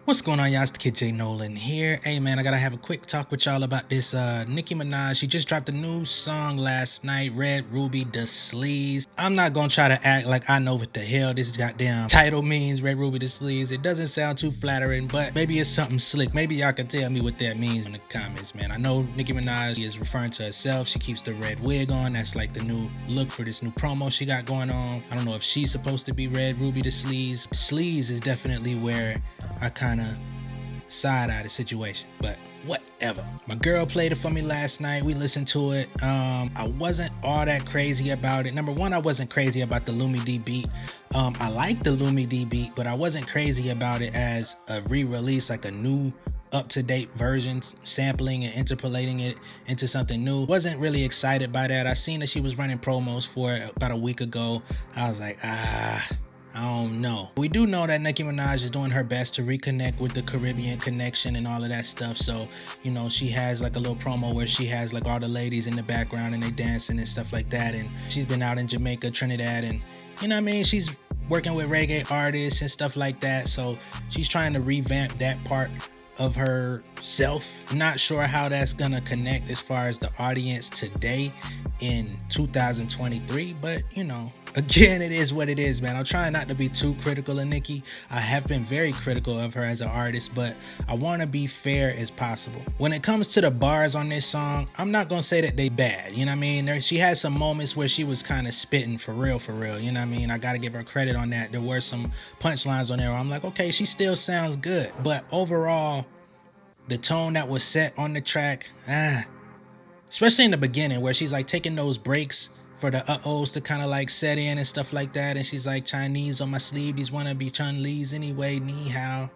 What's going on, y'all? It's the Kid J Nolan here. Hey man, I gotta have a quick talk with y'all about this Nicki Minaj. She just dropped a new song last night, Red Ruby da Sleeze. I'm not gonna try to act like I know what the hell this goddamn title means, Red Ruby da Sleeze. It doesn't sound too flattering, but maybe it's something slick. Maybe y'all can tell me what that means in the comments, man. I know Nicki Minaj is referring to herself. She keeps the red wig on. That's like the new look for this new promo she got going on. I don't know if she's supposed to be Red Ruby da Sleeze. Sleeze is definitely where I kind of side-eye the situation, but whatever. My girl played it for me last night. We listened to it. I wasn't all that crazy about it. Number one, I wasn't crazy about the Lumi D beat. I like the Lumi D beat, but I wasn't crazy about it as a re-release, like a new up-to-date version, sampling and interpolating it into something new. Wasn't really excited by that. I seen that she was running promos for it about a week ago. I was like, I don't know. We do know that Nicki Minaj is doing her best to reconnect with the Caribbean connection and all of that stuff. So, you know, she has like a little promo where she has like all the ladies in the background and they dancing and stuff like that. And she's been out in Jamaica, Trinidad, and you know what I mean? She's working with reggae artists and stuff like that. So she's trying to revamp that part of herself. Not sure how that's gonna connect as far as the audience today in 2023, but you know, again, it is what it is, man. I'm trying not to be too critical of Nicki. I have been very critical of her as an artist, but I want to be fair as possible. When it comes to the bars on this song, I'm not gonna say that they bad, you know what I mean? She had some moments where she was kind of spitting for real, you know what I mean? I gotta give her credit on that. There were some punchlines on there where I'm like, okay, she still sounds good, but overall, the tone that was set on the track, especially in the beginning where she's like taking those breaks for the uh-ohs to kind of like set in and stuff like that, and she's like, Chinese on my sleeve, these wanna be Chun-Li's anyway, ni hao.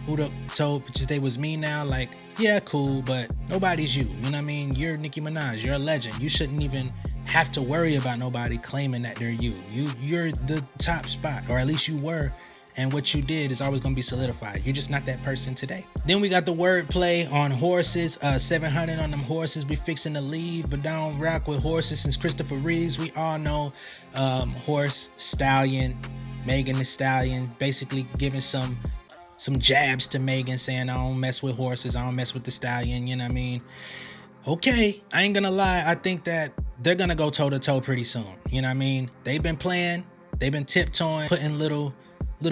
Who'd have told bitches they was me now? Like, yeah, cool, but nobody's you, you know what I mean? You're Nicki Minaj, you're a legend. You shouldn't even have to worry about nobody claiming that they're you. You're the top spot, or at least you were. And what you did is always gonna be solidified. You're just not that person today. Then we got the wordplay on horses. 700 on them horses. We fixing to leave, but don't rock with horses since Christopher Reeves. We all know horse, stallion, Megan Thee Stallion, basically giving some jabs to Megan, saying I don't mess with horses, I don't mess with the stallion, you know what I mean? Okay, I ain't gonna lie. I think that they're gonna go toe to toe pretty soon. You know what I mean? They've been playing, they've been tiptoeing, putting little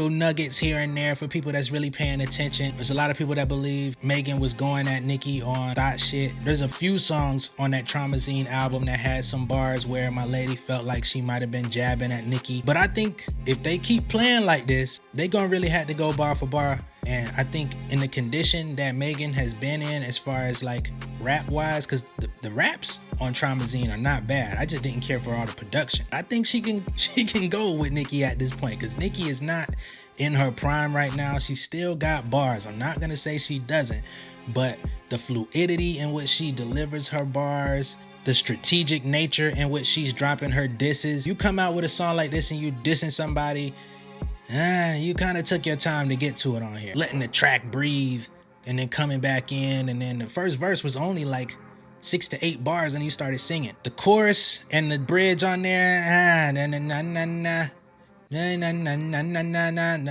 nuggets here and there for people that's really paying attention. There's a lot of people that believe Megan was going at Nicki on thought shit. There's a few songs on that Traumazine album that had some bars where my lady felt like she might have been jabbing at Nicki. But I think if they keep playing like this, they gonna really have to go bar for bar. And I think in the condition that Megan has been in as far as like rap wise, because the raps on Traumazine are not bad. I just didn't care for all the production. I think she can go with Nicki at this point, because Nicki is not in her prime right now. She still got bars. I'm not gonna say she doesn't, but the fluidity in which she delivers her bars, the strategic nature in which she's dropping her disses. You come out with a song like this and you dissing somebody, you kind of took your time to get to it on here, letting the track breathe and then coming back in. And then the first verse was only like 6 to 8 bars and you started singing. The chorus and the bridge on there,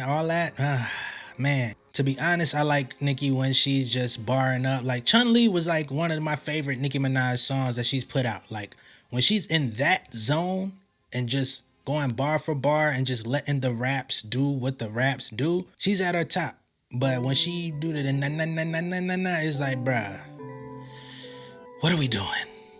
all that, man. To be honest, I like Nicki when she's just barring up. Like Chun-Li was like one of my favorite Nicki Minaj songs that she's put out. Like when she's in that zone and just going bar for bar and just letting the raps do what the raps do, she's at her top. But when she do the na, it's like, bruh, what are we doing?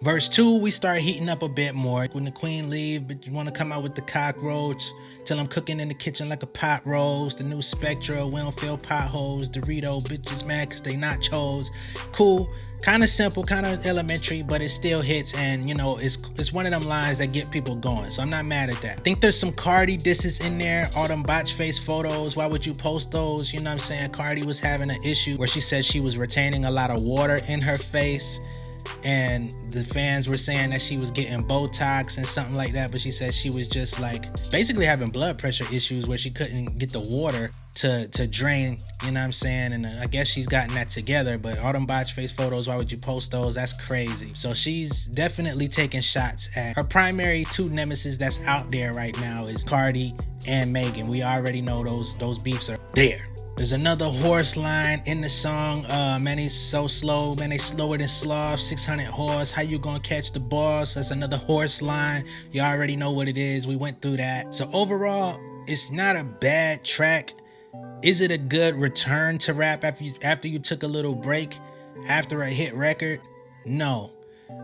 Verse 2, we start heating up a bit more. When the queen leave, but you want to come out with the cockroach, till I'm cooking in the kitchen like a pot roast. The new Spectra, we don't fill potholes. Dorito, bitches mad cause they nachos. Cool, kind of simple, kind of elementary, but it still hits. And you know, it's one of them lines that get people going, so I'm not mad at that. I think there's some Cardi disses in there. All them botch face photos, why would you post those? You know what I'm saying? Cardi was having an issue where she said she was retaining a lot of water in her face, and the fans were saying that she was getting Botox and something like that, but she said she was just like basically having blood pressure issues where she couldn't get the water to drain, you know what I'm saying? And I guess she's gotten that together, but all them botch face photos, why would you post those? That's crazy. So she's definitely taking shots at her primary two nemesis that's out there right now is Cardi and Megan. We already know those beefs are there. There's another horse line in the song. Man, he's so slow. Man, they slower than sloth. 600 horse. How you gonna catch the boss? That's another horse line. You already know what it is. We went through that. So overall, it's not a bad track. Is it a good return to rap after you took a little break after a hit record? No.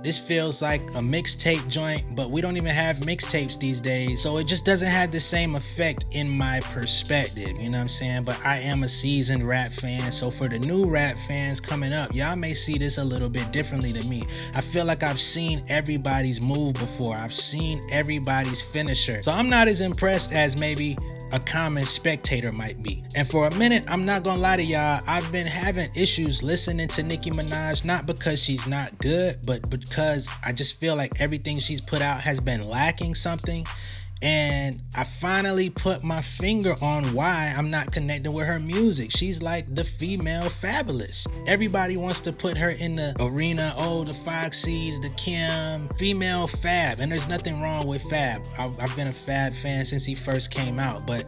This feels like a mixtape joint, but we don't even have mixtapes these days, so it just doesn't have the same effect in my perspective, you know what I'm saying? But I am a seasoned rap fan, so for the new rap fans coming up, y'all may see this a little bit differently than me. I feel like I've seen everybody's move before. I've seen everybody's finisher, so I'm not as impressed as maybe a common spectator might be. And for a minute, I'm not gonna lie to y'all, I've been having issues listening to Nicki Minaj, not because she's not good, but because I just feel like everything she's put out has been lacking something. And I finally put my finger on why I'm not connecting with her music. She's like the female Fabulous. Everybody wants to put her in the arena. Oh, the Foxy's, the Kim, female Fab. And there's nothing wrong with Fab. I've been a Fab fan since he first came out, but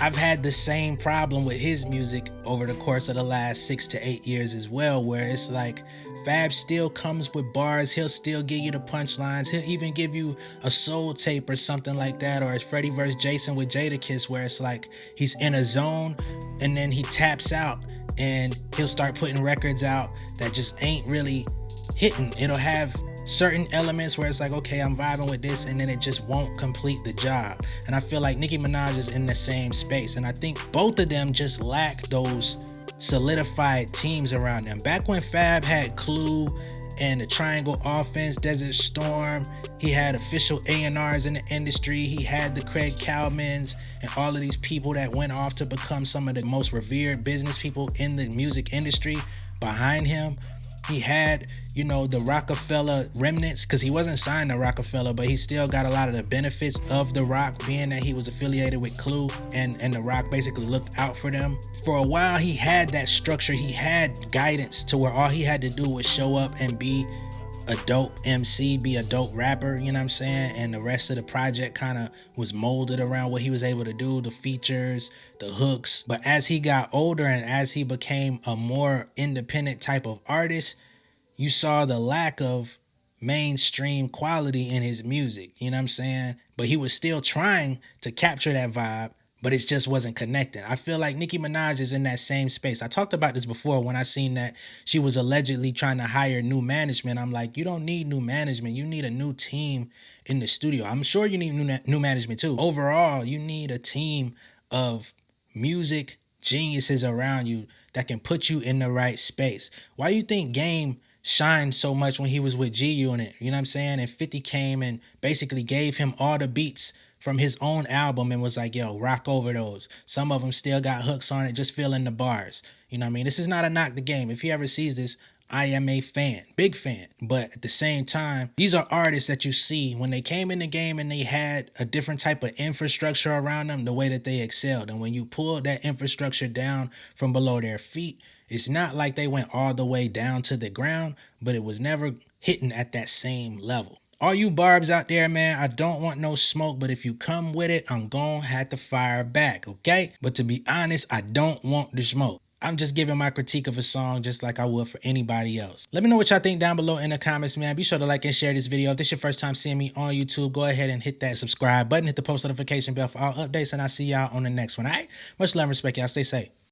I've had the same problem with his music over the course of the last 6 to 8 years as well, where it's like Fab still comes with bars, he'll still give you the punchlines, he'll even give you a soul tape or something like that, or it's Freddie vs. Jason with Jadakiss, where it's like he's in a zone and then he taps out and he'll start putting records out that just ain't really hitting. It'll have certain elements where it's like, okay, I'm vibing with this, and then it just won't complete the job. And I feel like Nicki Minaj is in the same space, and I think both of them just lack those solidified teams around them. Back when Fab had Clue and the Triangle Offense, Desert Storm, he had official A&Rs in the industry, he had the Craig Cowmans and all of these people that went off to become some of the most revered business people in the music industry behind him. He had, you know, the Rockefeller remnants, because he wasn't signed to Rockefeller, but he still got a lot of the benefits of The Rock, being that he was affiliated with Clue, and The Rock basically looked out for them. For a while, he had that structure. He had guidance to where all he had to do was show up and be a dope MC, be a dope rapper, you know what I'm saying? And the rest of the project kind of was molded around what he was able to do, the features, the hooks. But as he got older and as he became a more independent type of artist, you saw the lack of mainstream quality in his music, you know what I'm saying? But he was still trying to capture that vibe, but it just wasn't connecting. I feel like Nicki Minaj is in that same space. I talked about this before when I seen that she was allegedly trying to hire new management. I'm like, you don't need new management. You need a new team in the studio. I'm sure you need new management too. Overall, you need a team of music geniuses around you that can put you in the right space. Why you think Game shined so much when he was with G Unit? You know what I'm saying? And 50 came and basically gave him all the beats from his own album and was like, yo, rock over those. Some of them still got hooks on it, just fill in the bars. You know what I mean? This is not a knock the Game. If he ever sees this, I am a fan, big fan. But at the same time, these are artists that you see when they came in the game and they had a different type of infrastructure around them, the way that they excelled. And when you pull that infrastructure down from below their feet, it's not like they went all the way down to the ground, but it was never hitting at that same level. All you barbs out there, man, I don't want no smoke, but if you come with it, I'm gonna have to fire back, okay? But to be honest, I don't want the smoke. I'm just giving my critique of a song just like I would for anybody else. Let me know what y'all think down below in the comments, man. Be sure to like and share this video. If this is your first time seeing me on YouTube, go ahead and hit that subscribe button, hit the post notification bell for all updates, and I'll see y'all on the next one, all right? Much love and respect, y'all. Stay safe.